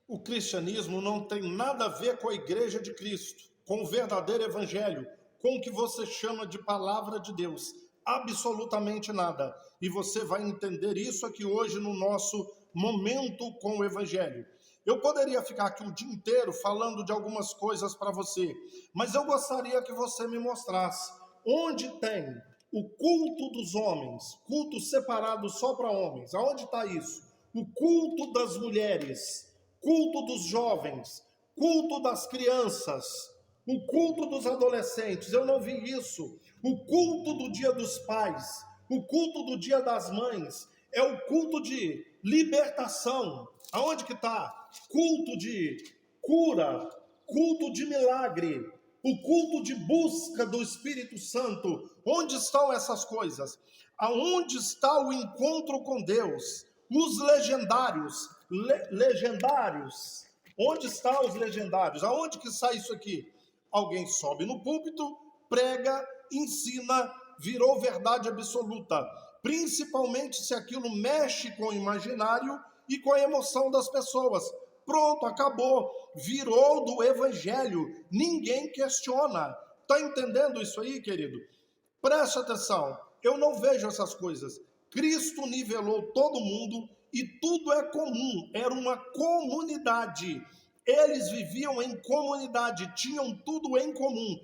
O cristianismo não tem nada a ver com a igreja de Cristo, com o verdadeiro evangelho, com o que você chama de palavra de Deus. Absolutamente nada. E você vai entender isso aqui hoje no nosso momento com o evangelho. Eu poderia ficar aqui o dia inteiro falando de algumas coisas para você, mas eu gostaria que você me mostrasse onde tem o culto dos homens, culto separado só para homens. Aonde está isso? O culto das mulheres, culto dos jovens, culto das crianças, o culto dos adolescentes. Eu não vi isso. O culto do Dia dos Pais, o culto do Dia das Mães, é o culto de libertação. Aonde que está? Culto de cura, culto de milagre, o culto de busca do Espírito Santo. Onde estão essas coisas? Aonde está o encontro com Deus? Os legendários, legendários. Onde estão os legendários? Aonde que está isso aqui? Alguém sobe no púlpito, prega, ensina, virou verdade absoluta. Principalmente se aquilo mexe com o imaginário e com a emoção das pessoas. Pronto, acabou. Virou do evangelho. Ninguém questiona. Está entendendo isso aí, querido? Preste atenção. Eu não vejo essas coisas. Cristo nivelou todo mundo e tudo é comum. Era uma comunidade. Eles viviam em comunidade, tinham tudo em comum.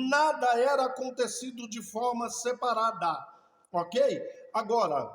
Nada era acontecido de forma separada. Ok? Agora,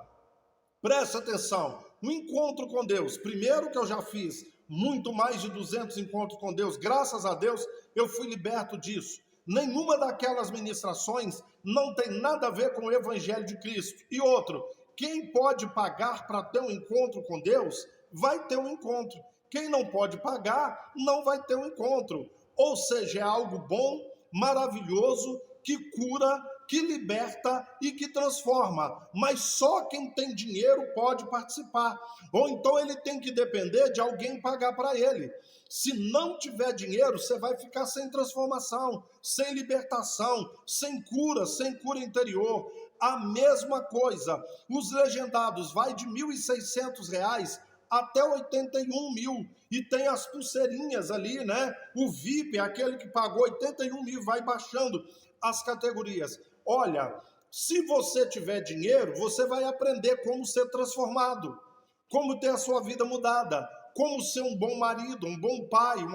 preste atenção. O encontro com Deus. Primeiro que eu já fiz muito mais de 200 encontros com Deus. Graças a Deus, eu fui liberto disso. Nenhuma daquelas ministrações não tem nada a ver com o Evangelho de Cristo. E outro, quem pode pagar para ter um encontro com Deus, vai ter um encontro. Quem não pode pagar, não vai ter um encontro. Ou seja, é algo bom, maravilhoso, que cura, que liberta e que transforma. Mas só quem tem dinheiro pode participar. Ou então ele tem que depender de alguém pagar para ele. Se não tiver dinheiro, você vai ficar sem transformação, sem libertação, sem cura interior. A mesma coisa, os legendados vai de R$ 1.600 até 81 mil, e tem as pulseirinhas ali, né? O VIP, aquele que pagou 81 mil, vai baixando as categorias. Olha, se você tiver dinheiro, você vai aprender como ser transformado, como ter a sua vida mudada, como ser um bom marido, um bom pai, um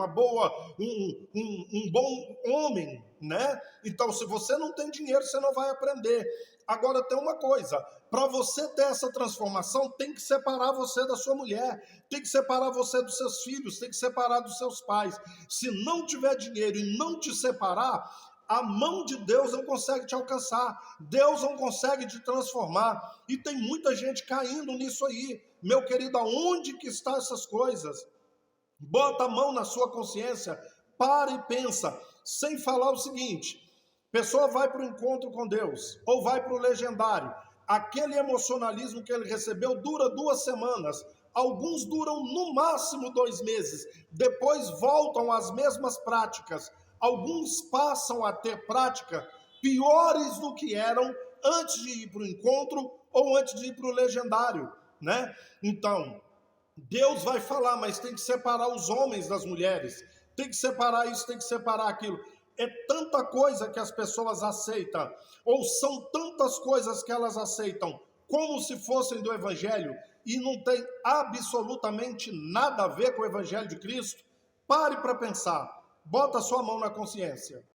bom homem, né? Então, se você não tem dinheiro, você não vai aprender. Agora, tem uma coisa, para você ter essa transformação, tem que separar você da sua mulher, tem que separar você dos seus filhos, tem que separar dos seus pais. Se não tiver dinheiro e não te separar, a mão de Deus não consegue te alcançar, Deus não consegue te transformar, e tem muita gente caindo nisso aí. Meu querido, aonde que estão essas coisas? Bota a mão na sua consciência, para e pensa, sem falar o seguinte: pessoa vai para o encontro com Deus, ou vai para o legendário, aquele emocionalismo que ele recebeu dura 2 semanas, alguns duram no máximo 2 meses, depois voltam às mesmas práticas, alguns passam a ter prática piores do que eram antes de ir para o encontro ou antes de ir para o legendário, né? Então, Deus vai falar, mas tem que separar os homens das mulheres, tem que separar isso, tem que separar aquilo. É tanta coisa que as pessoas aceitam, ou são tantas coisas que elas aceitam, como se fossem do Evangelho, e não tem absolutamente nada a ver com o Evangelho de Cristo. Pare para pensar, bota a sua mão na consciência.